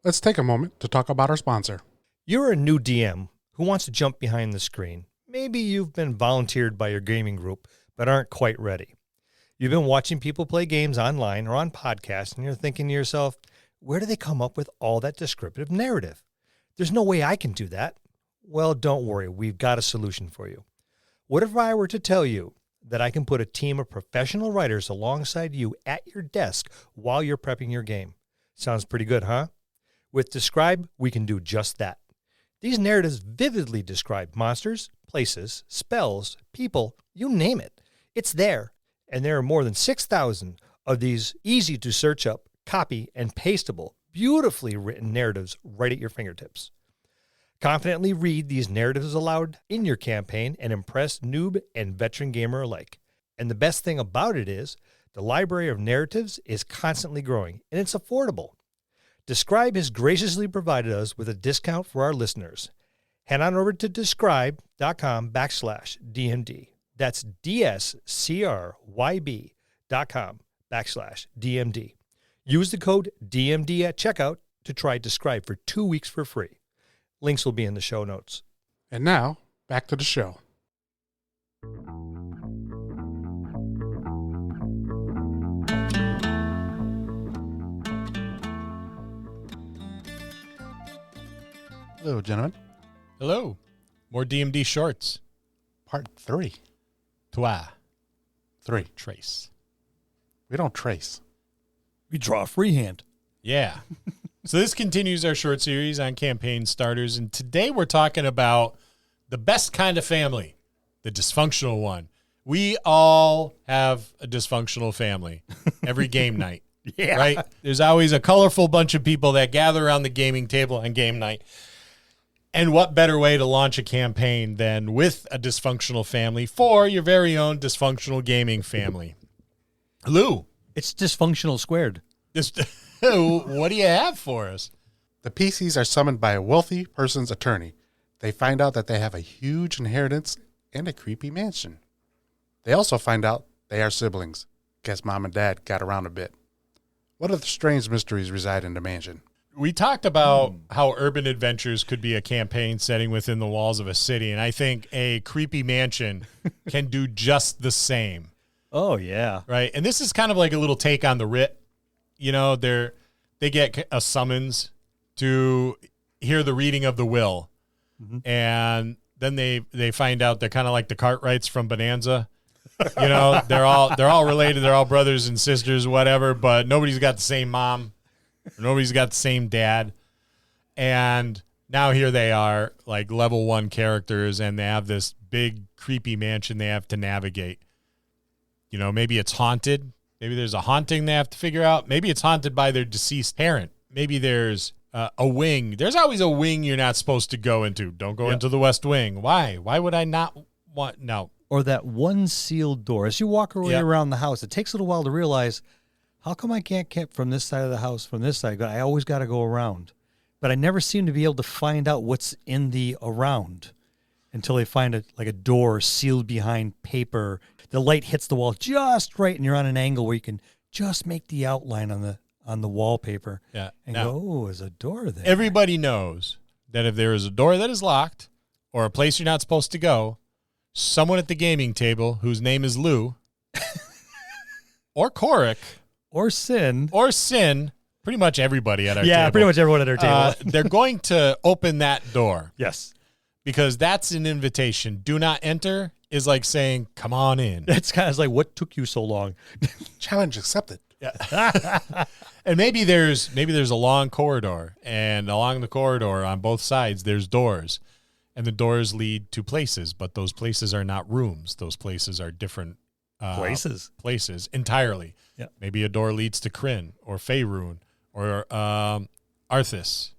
let's take a moment to talk about our sponsor. You're a new DM who wants to jump behind the screen. Maybe you've been volunteered by your gaming group, but aren't quite ready. You've been watching people play games online or on podcasts, and you're thinking to yourself, where do they come up with all that descriptive narrative? There's no way I can do that. Well, don't worry. We've got a solution for you. What if I were to tell you that I can put a team of professional writers alongside you at your desk while you're prepping your game? Sounds pretty good, huh? With Describe, we can do just that. These narratives vividly describe monsters, places, spells, people, you name it. It's there, and there are more than 6,000 of these easy-to-search up, copy, and pastable, beautifully written narratives right at your fingertips. Confidently read these narratives aloud in your campaign and impress noob and veteran gamer alike. And the best thing about it is, the library of narratives is constantly growing, and it's affordable. Describe has graciously provided us with a discount for our listeners. Head on over to describe.com/DMD. That's DSCRYB.com/DMD. Use the code DMD at checkout to try Describe for 2 weeks for free. Links will be in the show notes. And now, back to the show. Hello, gentlemen. Hello. More DMD shorts. Part 3. Toi. 3. Trace. We don't trace. We draw freehand. Yeah. So this continues our short series on campaign starters, and today we're talking about the best kind of family, the dysfunctional one. We all have a dysfunctional family every game night. Yeah. Right? There's always a colorful bunch of people that gather around the gaming table on game night. And what better way to launch a campaign than with a dysfunctional family for your very own dysfunctional gaming family? Lou. It's dysfunctional squared. What do you have for us? The PCs are summoned by a wealthy person's attorney. They find out that they have a huge inheritance and a creepy mansion. They also find out they are siblings. Guess mom and dad got around a bit. What other strange mysteries reside in the mansion? We talked about how urban adventures could be a campaign setting within the walls of a city, and I think a creepy mansion can do just the same. Oh, yeah. Right? And this is kind of like a little take on the writ. You know, they get a summons to hear the reading of the will, and then they find out they're kind of like the Cartwrights from Bonanza. You know, they're all related, they're all brothers and sisters, whatever, but nobody's got the same mom, nobody's got the same dad, and now here they are, like level 1 characters, and they have this big creepy mansion they have to navigate. You know, maybe it's haunted. Maybe there's a haunting they have to figure out. Maybe it's haunted by their deceased parent. Maybe there's a wing. There's always a wing you're not supposed to go into. Don't go into the West Wing. Why? Why would I not want? No. Or that one sealed door. As you walk around the house, it takes a little while to realize, how come I can't get from this side of the house, from this side? I always got to go around. But I never seem to be able to find out what's in the around until they find a door sealed behind paper. The light hits the wall just right, and you're on an angle where you can just make the outline on the wallpaper. Yeah. And now, go, oh, there's a door there. Everybody knows that if there is a door that is locked or a place you're not supposed to go, someone at the gaming table whose name is Lou or Korik or Sin, pretty much everybody at our table. Yeah, pretty much everyone at our table. They're going to open that door. Yes. Because that's an invitation. Do not enter is like saying, come on in. It's kind of like, what took you so long? Challenge accepted. Yeah. And maybe there's a long corridor, and along the corridor on both sides there's doors, and the doors lead to places, but those places are not rooms. Those places are different places entirely. Yeah. Maybe a door leads to Kryn or Faerun or Arthas.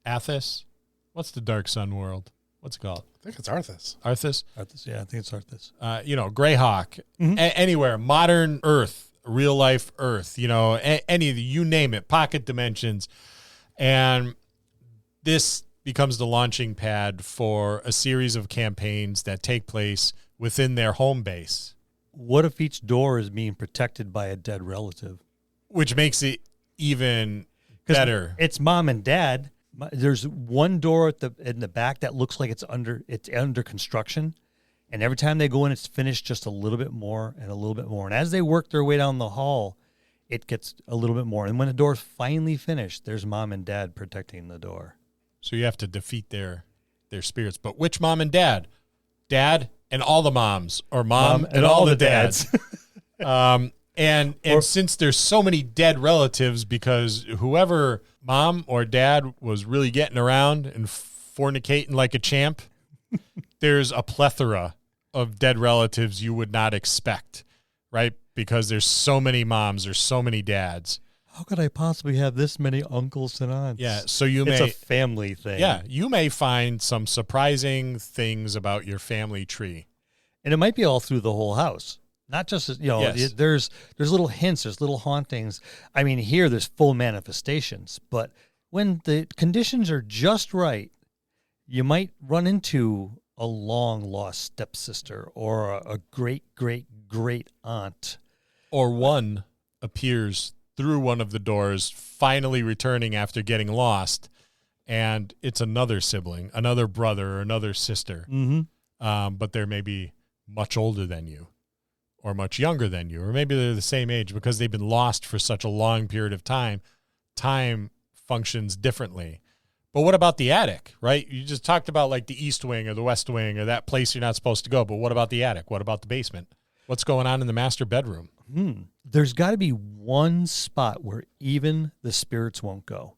Athos? What's the Dark Sun world? What's it called? I think it's Arthas. Arthas? Arthas, yeah, I think it's Arthas. Greyhawk. Anywhere. Modern Earth. Real life Earth. Any of the, you name it. Pocket dimensions. And this becomes the launching pad for a series of campaigns that take place within their home base. What if each door is being protected by a dead relative? Which makes it even better. It's mom and dad. There's one door in the back that looks like it's under construction, and every time they go in, it's finished just a little bit more and a little bit more. And as they work their way down the hall, it gets a little bit more. And when the door's finally finished, there's mom and dad protecting the door. So you have to defeat their spirits. But which mom and dad? Dad and all the moms, or mom and all the dads. And since there's so many dead relatives, because whoever mom or dad was really getting around and fornicating like a champ, there's a plethora of dead relatives you would not expect, right? Because there's so many moms, there's so many dads. How could I possibly have this many uncles and aunts? Yeah, so it's a family thing. Yeah, you may find some surprising things about your family tree. And it might be all through the whole house. Not just, Yes. there's little hints, there's little hauntings. I mean, here there's full manifestations, but when the conditions are just right, you might run into a long-lost stepsister or a great aunt. Or one appears through one of the doors, finally returning after getting lost, and it's another sibling, another brother, or another sister. Mm-hmm. But they're maybe much older than you, or much younger than you, or maybe they're the same age because they've been lost for such a long period of time. Time functions differently. But what about the attic, right? You just talked about like the east wing or the west wing or that place you're not supposed to go. But what about the attic? What about the basement? What's going on in the master bedroom? There's got to be one spot where even the spirits won't go.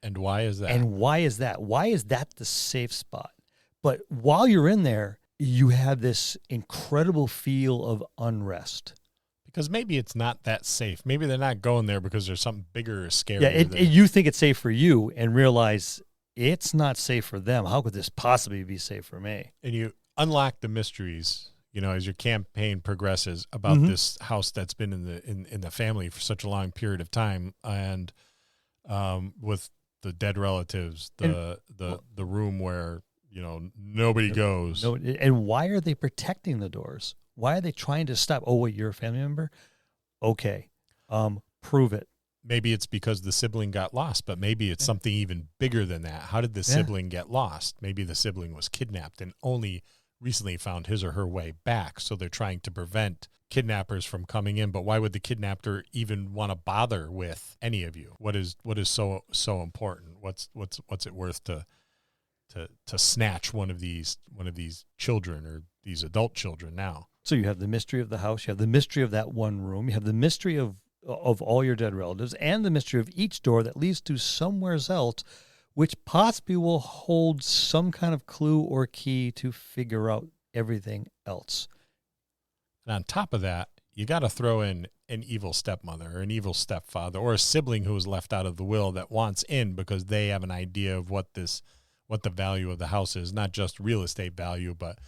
And why is that? And why is that? Why is that the safe spot? But while you're in there, you have this incredible feel of unrest. Because maybe it's not that safe. Maybe they're not going there because there's something bigger or scarier. Yeah, you think it's safe for you and realize it's not safe for them. How could this possibly be safe for me? And you unlock the mysteries, as your campaign progresses about this house that's been in the family for such a long period of time, and with the dead relatives, the room where nobody goes. No, and why are they protecting the doors? Why are they trying to stop? Oh, wait, you're a family member? Okay. Prove it. Maybe it's because the sibling got lost, but maybe it's something even bigger than that. How did the sibling get lost? Maybe the sibling was kidnapped and only recently found his or her way back. So they're trying to prevent kidnappers from coming in. But why would the kidnapper even want to bother with any of you? What is so important? What's it worth to snatch one of these children or these adult children now? So you have the mystery of the house, you have the mystery of that one room, you have the mystery of all your dead relatives, and the mystery of each door that leads to somewhere else, which possibly will hold some kind of clue or key to figure out everything else. And on top of that, you got to throw in an evil stepmother or an evil stepfather or a sibling who was left out of the will that wants in because they have an idea of what the value of the house is, not just real estate value, but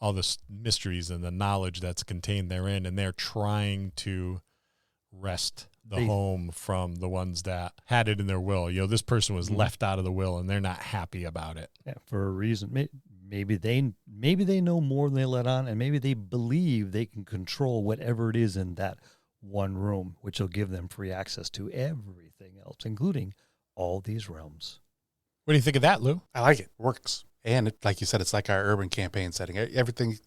all the mysteries and the knowledge that's contained therein, and they're trying to wrest the home from the ones that had it in their will. This person was left out of the will, and they're not happy about it. Yeah, for a reason. Maybe they know more than they let on, and maybe they believe they can control whatever it is in that one room, which will give them free access to everything else, including all these realms. What do you think of that, Lou? I like it. Works. And like you said, it's like our urban campaign setting. Everything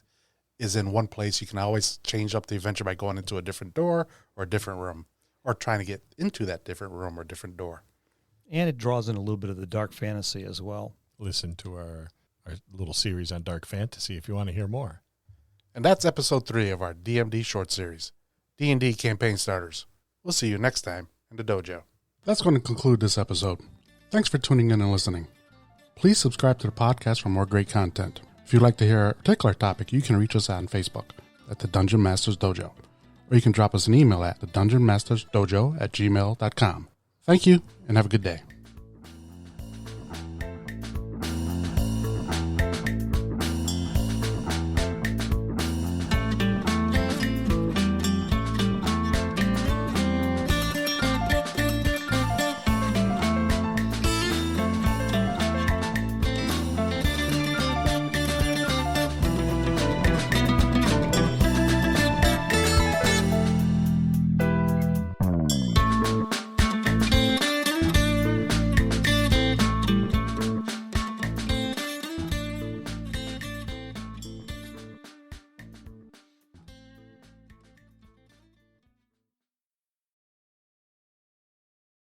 is in one place. You can always change up the adventure by going into a different door or a different room, or trying to get into that different room or different door. And it draws in a little bit of the dark fantasy as well. Listen to our little series on dark fantasy if you want to hear more. And that's episode 3 of our DMD short series, D&D Campaign Starters. We'll see you next time in the dojo. That's going to conclude this episode. Thanks for tuning in and listening. Please subscribe to the podcast for more great content. If you'd like to hear a particular topic, you can reach us on Facebook at the Dungeon Masters Dojo, or you can drop us an email at thedungeonmastersdojo@gmail.com. Thank you, and have a good day.